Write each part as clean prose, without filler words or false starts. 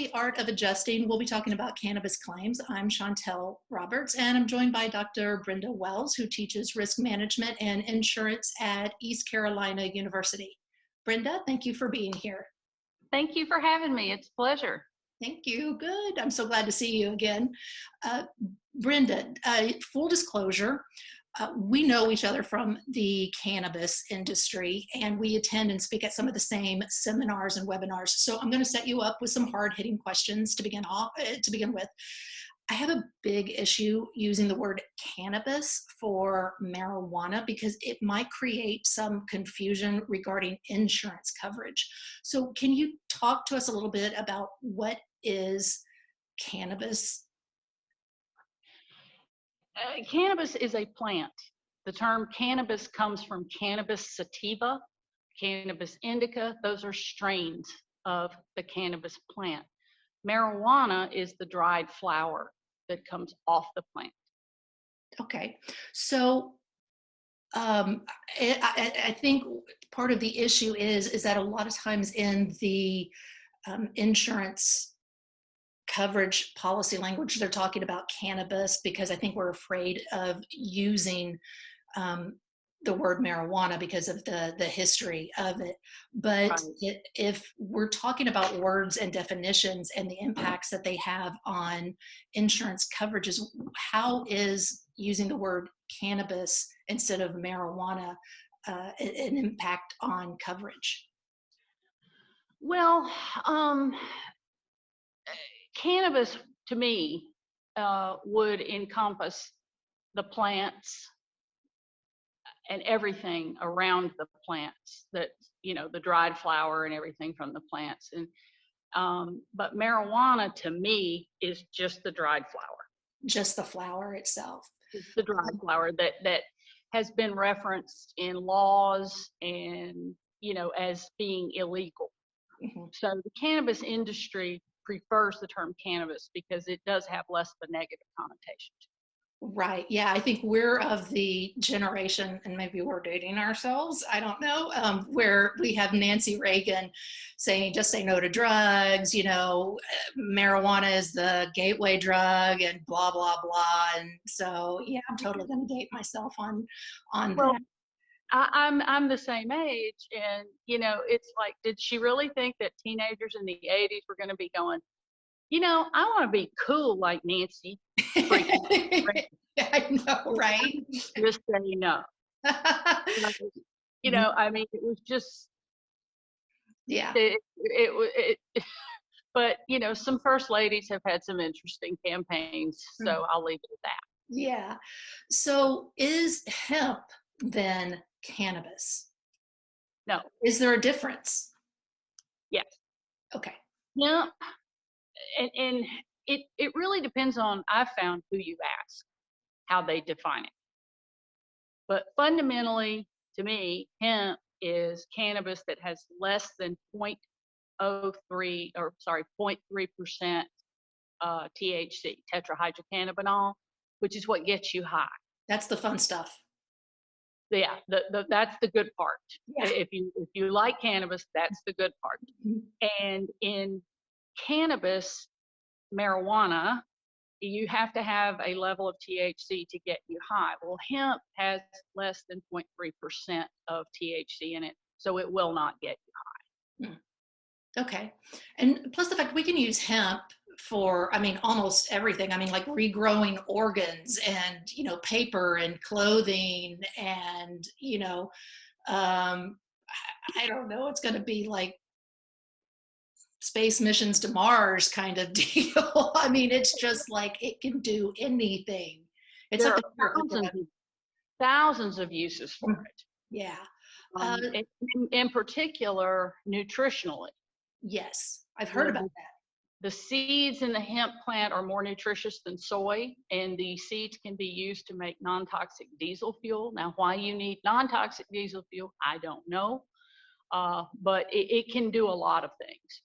The Art of Adjusting. We'll be talking about cannabis claims. I'm Chantal Roberts, and I'm joined by Dr. Brenda Wells, who teaches risk management and insurance at East Carolina University. Brenda, thank you for being here. Thank you for having me. It's a pleasure. Thank you. Good. I'm so glad to see you again. Brenda, full disclosure, we know each other from the cannabis industry, and we attend and speak at some of the same seminars and webinars. So I'm going to set you up with some hard-hitting questions to begin with. I have a big issue using the word cannabis for marijuana because it might create some confusion regarding insurance coverage. So can you talk to us a little bit about what is cannabis? Cannabis is a plant. The term cannabis comes from Cannabis sativa, Cannabis indica. Those are strains of the cannabis plant. Marijuana is the dried flower that comes off the plant. Okay, so I think part of the issue is that a lot of times in the insurance coverage policy language, they're talking about cannabis because I think we're afraid of using the word marijuana because of the history of it. But Right. if we're talking about words and definitions and the impacts that they have on insurance coverages, how is using the word cannabis instead of marijuana an impact on coverage? Well, cannabis to me would encompass the plants and everything around the plants, that the dried flower and everything from the plants. And but marijuana to me is just the dried flower. Just the flower itself. It's the dried flower that has been referenced in laws and as being illegal. Mm-hmm. So the cannabis industry prefers the term cannabis because it does have less of a negative connotation. Right. Yeah, I think we're of the generation, and maybe we're dating ourselves, I don't know, where we have Nancy Reagan saying, just say no to drugs, marijuana is the gateway drug and blah, blah, blah. And so, yeah, I'm totally going to date myself on Well, that. I'm the same age, and it's like, did she really think that teenagers in the 80s were going to be going, I want to be cool like Nancy? I know, right? Just say no. I mean, it was just, Yeah. But some first ladies have had some interesting campaigns, so I'll leave it at that. Yeah. So is hemp then cannabis? No. Is there a difference? Yes. Okay. Yeah. And it really depends on, I've found, who you ask, how they define it. But fundamentally, to me, hemp is cannabis that has less than 0.03% THC, tetrahydrocannabinol, which is what gets you high. That's the fun stuff. Yeah, that's the good part. Yeah. If you like cannabis, that's the good part. Mm-hmm. And in cannabis, marijuana, you have to have a level of THC to get you high. Well, hemp has less than 0.3% of THC in it, so it will not get you high. Okay. And plus the fact we can use hemp for, almost everything. Like regrowing organs and, paper and clothing and, I don't know, it's going to be like space missions to Mars kind of deal. It's just like it can do anything. It's there like are thousands of uses for it. Yeah. In particular, nutritionally. Yes, I've heard about that. The seeds in the hemp plant are more nutritious than soy, and the seeds can be used to make non-toxic diesel fuel. Now, why you need non-toxic diesel fuel, I don't know, but it can do a lot of things.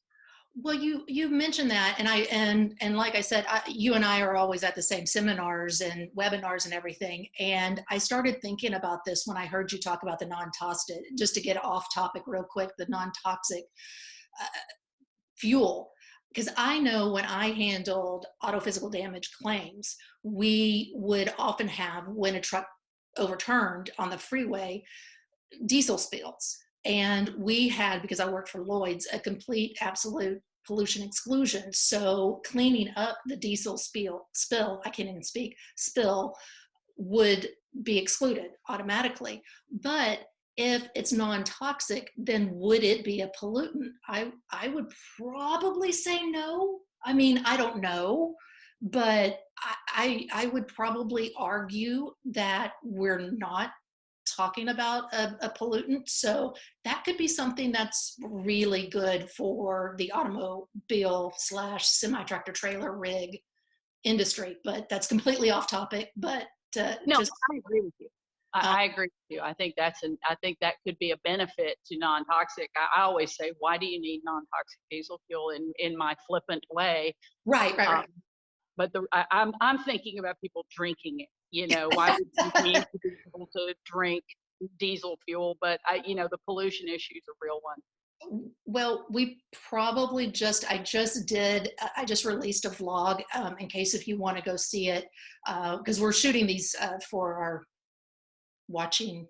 Well, you mentioned that, and like I said, you and I are always at the same seminars and webinars and everything. And I started thinking about this when I heard you talk about the non-toxic. Just to get off topic real quick, the non-toxic fuel. because I know when I handled auto physical damage claims, we would often have, when a truck overturned on the freeway, diesel spills. And we had, because I worked for Lloyd's, a complete absolute pollution exclusion. So cleaning up the diesel spill, I can't even speak, spill, would be excluded automatically. But if it's non-toxic, then would it be a pollutant? I would probably say no. I mean, I don't know, but I would probably argue that we're not talking about a pollutant. So that could be something that's really good for the automobile slash semi-tractor trailer rig industry. But that's completely off topic. But No, just I agree with you. uh, I agree with you. I think that could be a benefit to non-toxic. I always say, why do you need non-toxic diesel fuel in my flippant way? right, right, Um, right. but I'm thinking about people drinking it. You know, why would you need to be able to drink diesel fuel? But the pollution issue is a real one. Well, we probably I just released a vlog in case if you want to go see it, because we're shooting these for our watching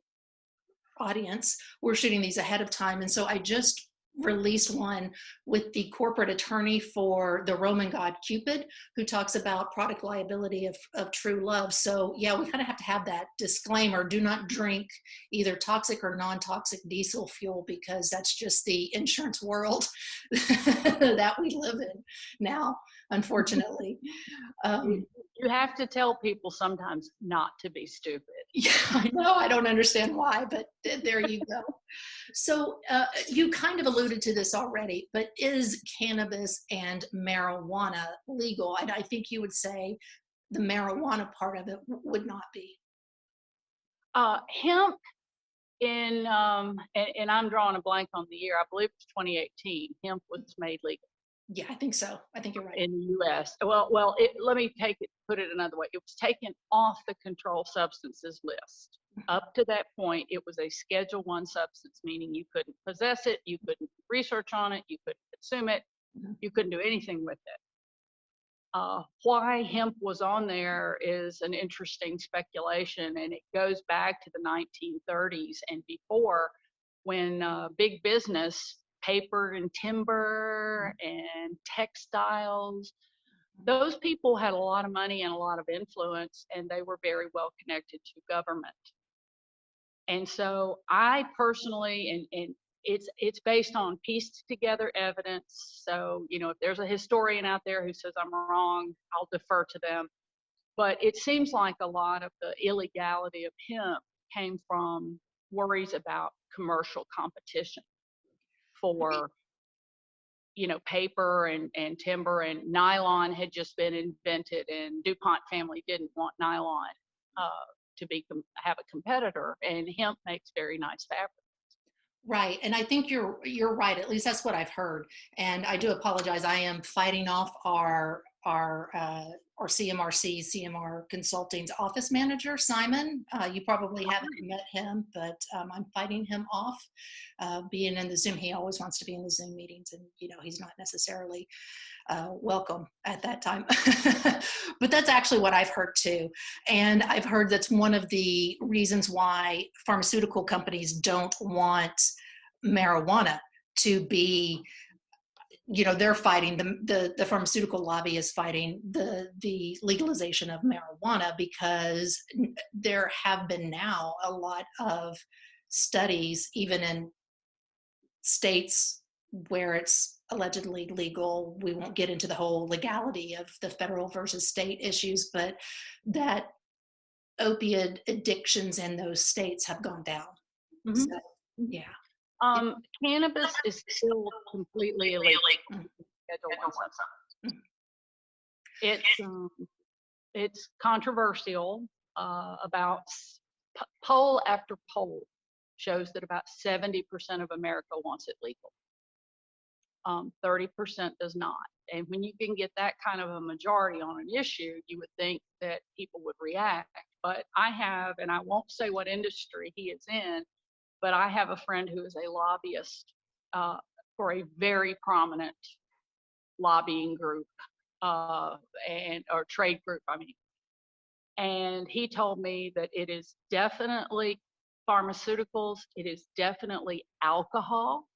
audience. We're shooting these ahead of time. And so I just released one with the corporate attorney for the Roman god Cupid, who talks about product liability of true love. So yeah, we kind of have to have that disclaimer: do not drink either toxic or non-toxic diesel fuel, because that's just the insurance world that we live in now, unfortunately. You, um, you have to tell people sometimes not to be stupid. yeah, I know, I don't understand why, but there you go. So you kind of alluded to this already, but is cannabis and marijuana legal? And I think you would say the marijuana part of it would not be. Hemp and I'm drawing a blank on the year. I believe it's 2018. Hemp was made legal Yeah, I think so. I think you're right. in the U.S. Let me put it another way. It was taken off the controlled substances list. Up to that point, it was a Schedule One substance, meaning you couldn't possess it, you couldn't research on it, you couldn't consume it, Mhm. you couldn't do anything with it. Why hemp was on there is an interesting speculation, and it goes back to the 1930s and before, when big business, paper and timber and textiles, those people had a lot of money and a lot of influence, and they were very well connected to government. And so I personally, and it's based on pieced together evidence. So, if there's a historian out there who says I'm wrong, I'll defer to them. But it seems like a lot of the illegality of hemp came from worries about commercial competition for, paper and timber, and nylon had just been invented, and DuPont family didn't want nylon uh, to have a competitor, and hemp makes very nice fabric. Right, and I think you're right. At least that's what I've heard. And I do apologize. I am fighting off our CMR Consulting's office manager, Simon. You probably haven't met him, but I'm fighting him off. Being in the Zoom, he always wants to be in the Zoom meetings, and he's not necessarily welcome at that time. But that's actually what I've heard too. And I've heard that's one of the reasons why pharmaceutical companies don't want marijuana to be, they're fighting, the pharmaceutical lobby is fighting the legalization of marijuana, because there have been now a lot of studies, even in states where it's allegedly legal. We won't get into the whole legality of the federal versus state issues, but that opiate addictions in those states have gone down. Mm-hmm. So, yeah. Cannabis is still completely illegal. Mm. Schedule One substance. It's controversial. About poll after poll shows that about 70% of America wants it legal. 30% does not. And when you can get that kind of a majority on an issue, you would think that people would react. But and I won't say what industry he is in, but I have a friend who is a lobbyist for a very prominent lobbying group, or trade group, I mean. And he told me that it is definitely pharmaceuticals, it is definitely alcohol.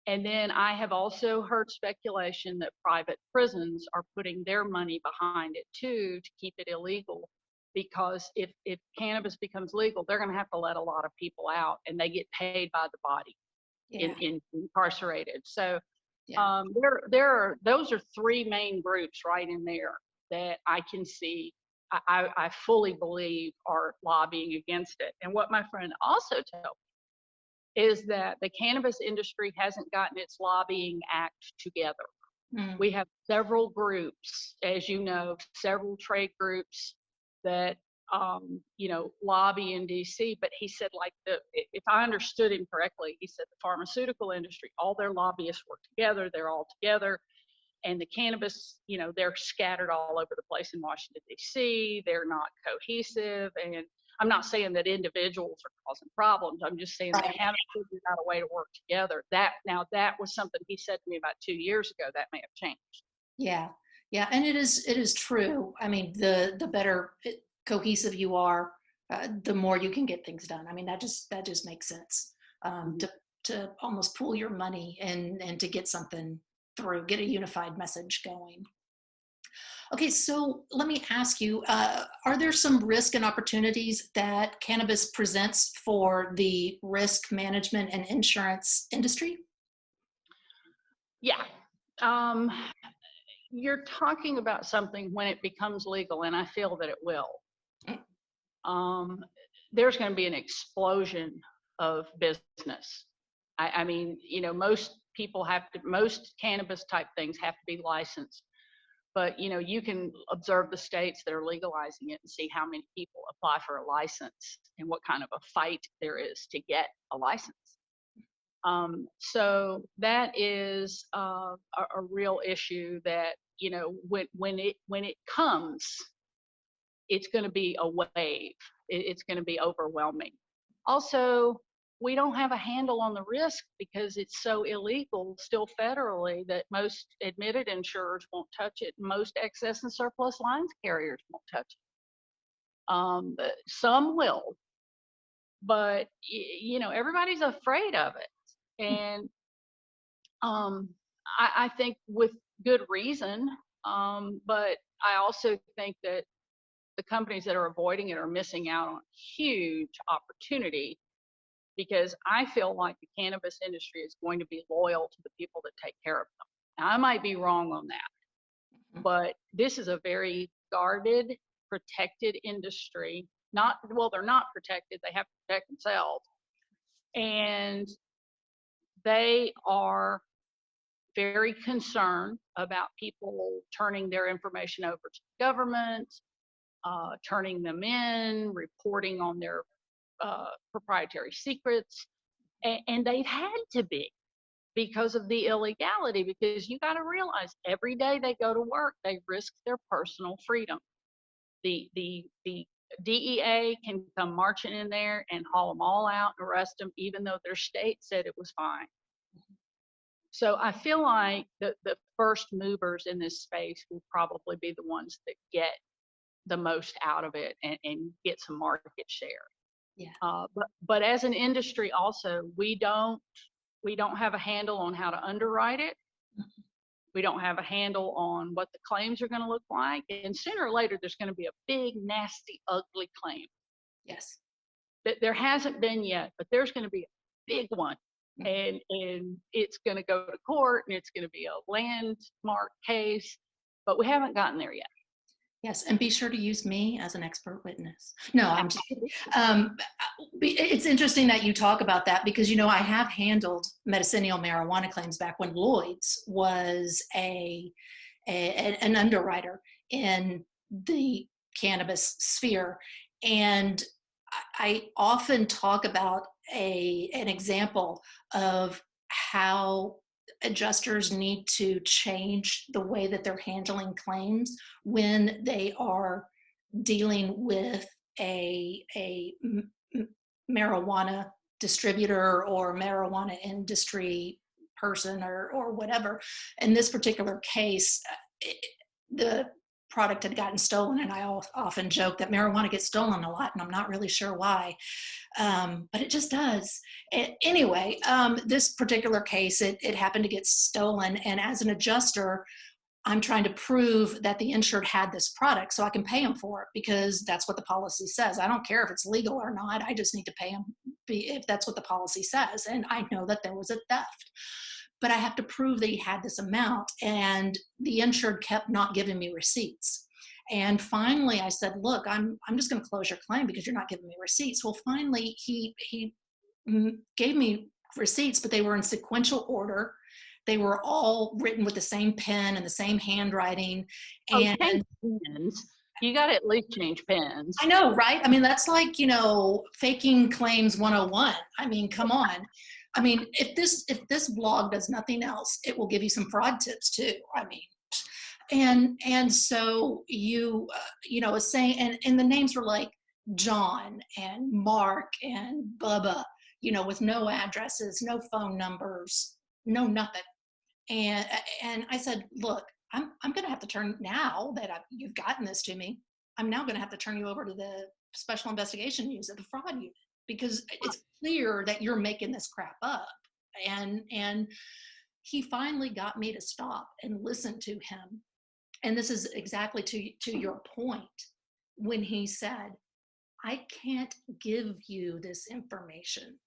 And then I have also heard speculation that private prisons are putting their money behind it too to keep it illegal. Because if cannabis becomes legal, they're going to have to let a lot of people out, and they get paid by the body Yeah. in incarcerated. So Yeah. those are three main groups right in there that I can see. I fully believe are lobbying against it. And what my friend also told me is that the cannabis industry hasn't gotten its lobbying act together. Mm. We have several groups, as you know, several trade groups that lobby in DC. But he said, like, if I understood him correctly, he said the pharmaceutical industry, all their lobbyists work together. They're all together. And the cannabis, they're scattered all over the place in Washington, D.C. They're not cohesive. And I'm not saying that individuals are causing problems. I'm just saying they haven't figured out a way to work together. That was something he said to me about 2 years ago. That may have changed. Yeah. Yeah. And it is true. I mean, the better cohesive you are, the more you can get things done. I mean, that just makes sense. To almost pool your money and to get something through, get a unified message going. Okay, so let me ask you, are there some risk and opportunities that cannabis presents for the risk management and insurance industry? Yeah. You're talking about something when it becomes legal, and I feel that it will. There's going to be an explosion of business. I mean, most cannabis type things have to be licensed. But, you can observe the states that are legalizing it and see how many people apply for a license and what kind of a fight there is to get a license. So that is a real issue that, when it comes, it's going to be a wave. It's going to be overwhelming. Also, we don't have a handle on the risk because it's so illegal still federally that most admitted insurers won't touch it. Most excess and surplus lines carriers won't touch it. Some will, but everybody's afraid of it. And I think with good reason, but I also think that the companies that are avoiding it are missing out on huge opportunity, because I feel like the cannabis industry is going to be loyal to the people that take care of them. Now, I might be wrong on that, but this is a very guarded, protected industry. They're not protected. They have to protect themselves. And they are very concerned about people turning their information over to the government, turning them in, reporting on their proprietary secrets. And they've had to be, because of the illegality, because you got to realize every day they go to work, they risk their personal freedom. The DEA can come marching in there and haul them all out and arrest them, even though their state said it was fine. So I feel like the first movers in this space will probably be the ones that get the most out of it and get some market share. Yeah. But as an industry also, we don't have a handle on how to underwrite it. We don't have a handle on what the claims are going to look like. And sooner or later, there's going to be a big, nasty, ugly claim. Yes. That there hasn't been yet, but there's going to be a big one. And it's going to go to court, and it's going to be a landmark case, but we haven't gotten there yet. Yes, and be sure to use me as an expert witness. No, I'm just kidding. It's interesting that you talk about that because, I have handled medicinal marijuana claims back when Lloyd's was an underwriter in the cannabis sphere. And I often talk about an example of how adjusters need to change the way that they're handling claims when they are dealing with a marijuana distributor or marijuana industry person or whatever. In this particular case, the product had gotten stolen, and I often joke that marijuana gets stolen a lot, and I'm not really sure why, but it just does. Anyway, this particular case, it happened to get stolen, and as an adjuster, I'm trying to prove that the insured had this product so I can pay him for it, because that's what the policy says. I don't care if it's legal or not. I just need to pay him if that's what the policy says. And I know that there was a theft, but I have to prove that he had this amount. And the insured kept not giving me receipts. And finally I said, look, I'm just going to close your claim because you're not giving me receipts. Well, finally he gave me receipts, but they were in sequential order. They were all written with the same pen and the same handwriting. Oh, And change pens. You got to at least change pens. I know, right? I mean, that's like, faking claims 101. I mean, come on. I mean, if this blog does nothing else, it will give you some fraud tips too. I mean, and so was saying, and the names were like John and Mark and Bubba, with no addresses, no phone numbers, no nothing. And I said, look, I'm going to have to turn, now that you've gotten this to me, I'm now going to have to turn you over to the special investigation unit, the fraud unit, because it's clear that you're making this crap up. And he finally got me to stop and listen to him. And this is exactly to your point, when he said, I can't give you this information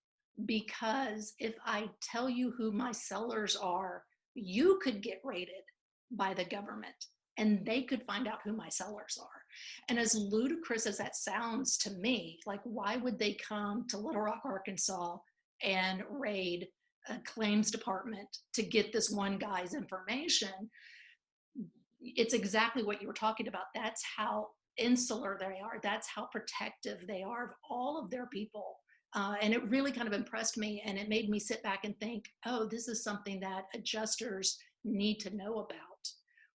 because if I tell you who my sellers are, you could get raided by the government and they could find out who my sellers are. And as ludicrous as that sounds to me, like, why would they come to Little Rock, Arkansas and raid a claims department to get this one guy's information? It's exactly what you were talking about. That's how insular they are. That's how protective they are of all of their people. And it really kind of impressed me, and it made me sit back and think, oh, this is something that adjusters need to know about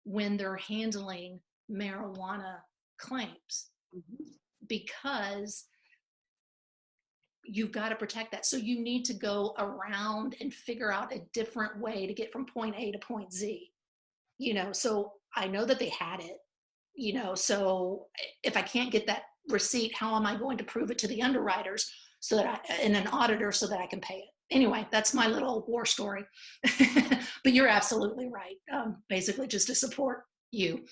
when they're handling marijuana claims, because you've got to protect that. So you need to go around and figure out a different way to get from point A to point Z. So I know that they had it, so if I can't get that receipt, how am I going to prove it to the underwriters and an auditor so that I can pay it? Anyway, that's my little war story. But you're absolutely right. Basically just to support you.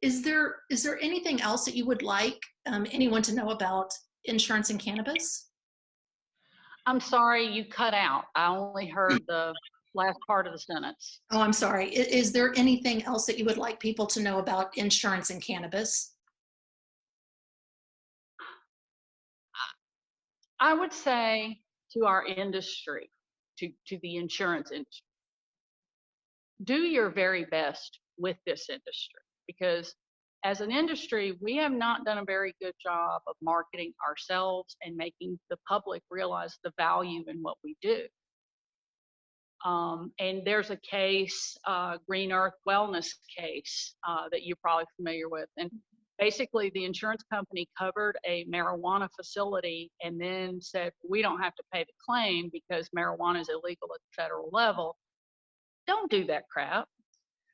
Is there anything else that you would like anyone to know about insurance and cannabis? I'm sorry, you cut out. I only heard the last part of the sentence. Oh, I'm sorry. Is there anything else that you would like people to know about insurance and cannabis? I would say to our industry, to the insurance industry, do your very best with this industry, because as an industry, we have not done a very good job of marketing ourselves and making the public realize the value in what we do. And there's a case, Green Earth Wellness case, that you're probably familiar with. And basically the insurance company covered a marijuana facility and then said, we don't have to pay the claim because marijuana is illegal at the federal level. Don't do that crap.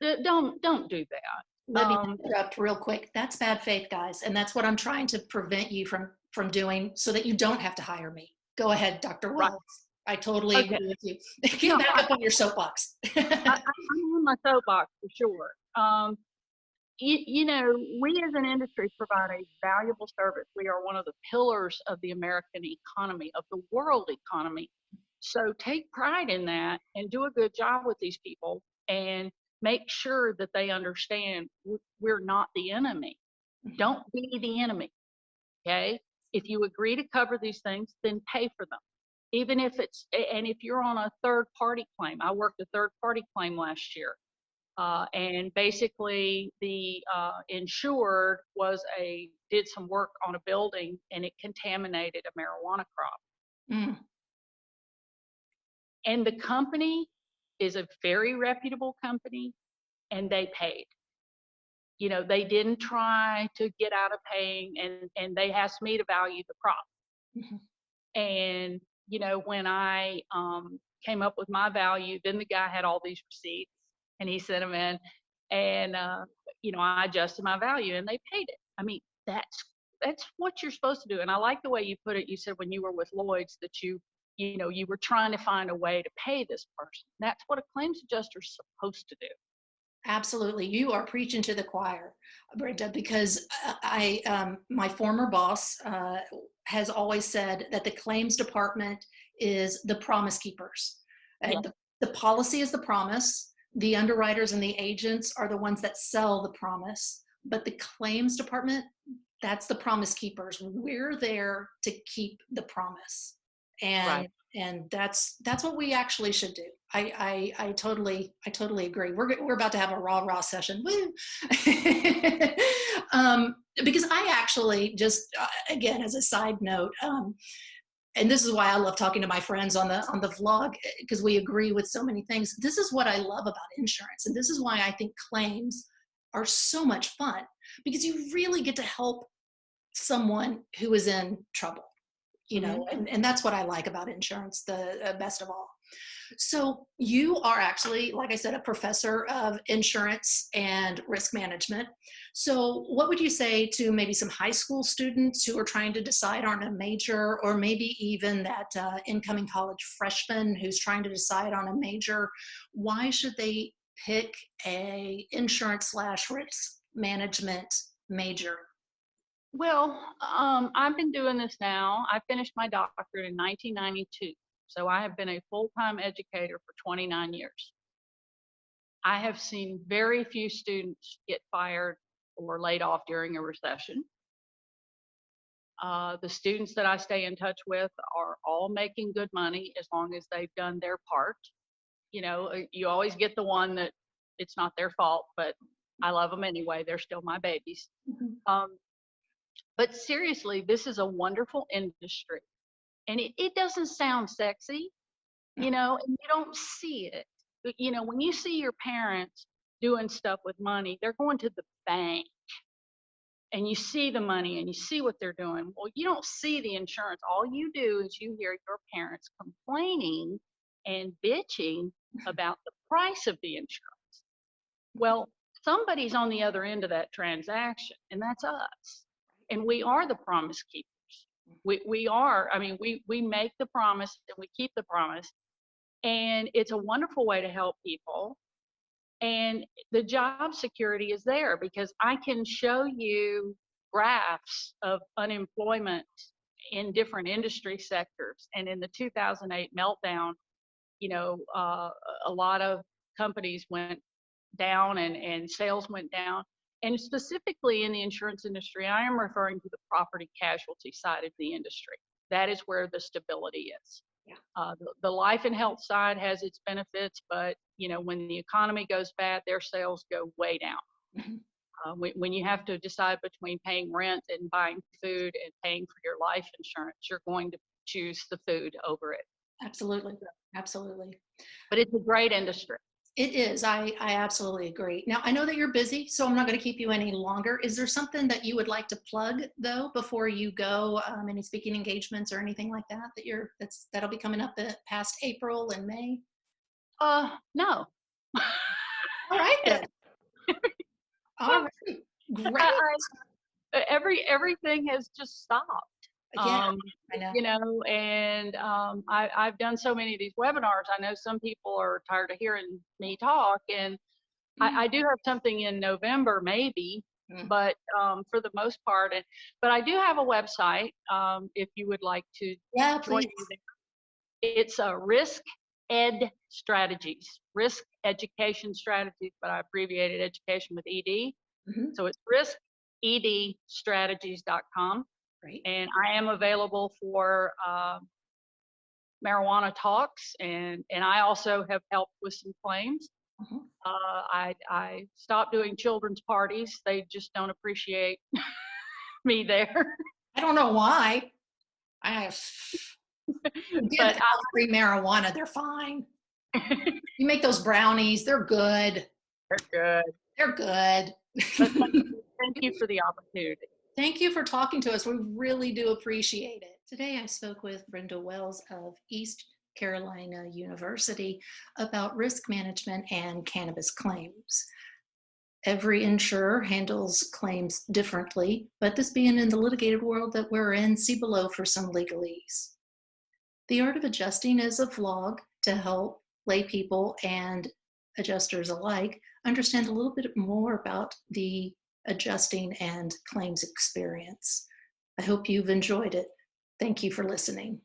Don't do that. Let me interrupt real quick. That's bad faith, guys. And that's what I'm trying to prevent you from doing, so that you don't have to hire me. Go ahead, Dr. Wells. Right. I totally agree with you. Get back up on your soapbox. I'm on my soapbox for sure. We as an industry provide a valuable service. We are one of the pillars of the American economy, of the world economy. So take pride in that and do a good job with these people and make sure that they understand we're not the enemy. Don't be the enemy, okay? If you agree to cover these things, then pay for them. Even if and if you're on a third party claim, I worked a third party claim last year. And basically the insured did some work on a building and it contaminated a marijuana crop. Mm. And the company is a very reputable company and they paid. They didn't try to get out of paying, and they asked me to value the crop. Mm-hmm. And when I came up with my value. Then the guy had all these receipts and he sent them in, and I adjusted my value and they paid it. I mean, that's what you're supposed to do. And I like the way you put it. You said when you were with Lloyd's that you were trying to find a way to pay this person. That's what a claims adjuster is supposed to do. Absolutely. You are preaching to the choir, Brenda, because my former boss has always said that the claims department is the promise keepers. Yeah. The policy is the promise. The underwriters and the agents are the ones that sell the promise. But the claims department, that's the promise keepers. We're there to keep the promise. And that's what we actually should do. I totally agree. We're about to have a rah session. Woo! Because I actually just again, as a side note, and this is why I love talking to my friends on the vlog, because we agree with so many things. This is what I love about insurance, and this is why I think claims are so much fun, because you really get to help someone who is in trouble. And that's what I like about insurance the best of all. So you are actually, like I said, a professor of insurance and risk management. So what would you say to maybe some high school students who are trying to decide on a major, or maybe even that incoming college freshman who's trying to decide on a major? Why should they pick a insurance/risk management major? Well, I've been doing this now. I finished my doctorate in 1992. So I have been a full-time educator for 29 years. I have seen very few students get fired or laid off during a recession. The students that I stay in touch with are all making good money as long as they've done their part. You always get the one that it's not their fault, but I love them anyway. They're still my babies. But seriously, this is a wonderful industry. And it doesn't sound sexy, and you don't see it. But, when you see your parents doing stuff with money, they're going to the bank and you see the money and you see what they're doing. Well, you don't see the insurance. All you do is you hear your parents complaining and bitching about the price of the insurance. Well, somebody's on the other end of that transaction, and that's us. And we are the promise keepers. We are, we make the promise and we keep the promise. And it's a wonderful way to help people. And the job security is there because I can show you graphs of unemployment in different industry sectors. And in the 2008 meltdown, a lot of companies went down and sales went down. And specifically in the insurance industry, I am referring to the property casualty side of the industry. That is where the stability is. Yeah. The life and health side has its benefits, but when the economy goes bad, their sales go way down. When you have to decide between paying rent and buying food and paying for your life insurance, you're going to choose the food over it. Absolutely. But it's a great industry. It is. I absolutely agree. Now, I know that you're busy, so I'm not going to keep you any longer. Is there something that you would like to plug, though, before you go? Any speaking engagements or anything like that that'll be coming up past April and May? No. All right then. All right. Great. Everything has just stopped. Yeah, I know. And I've done so many of these webinars. I know some people are tired of hearing me talk, and I do have something in November, maybe, but for the most part. But I do have a website if you would like to join me there. It's Risk Ed Strategies, Risk Education Strategies, but I abbreviated education with ED. So it's riskedstrategies.com. Great. And I am available for marijuana talks, and I also have helped with some claims. I stopped doing children's parties. They just don't appreciate me there. I don't know why. But free marijuana, they're fine. You make those brownies, they're good. They're good. Thank you for the opportunity. Thank you for talking to us. We really do appreciate it. Today I spoke with Brenda Wells of East Carolina University about risk management and cannabis claims. Every insurer handles claims differently, but this being in the litigated world that we're in, see below for some legalese. The Art of Adjusting is a vlog to help lay people and adjusters alike understand a little bit more about the adjusting and claims experience. I hope you've enjoyed it. Thank you for listening.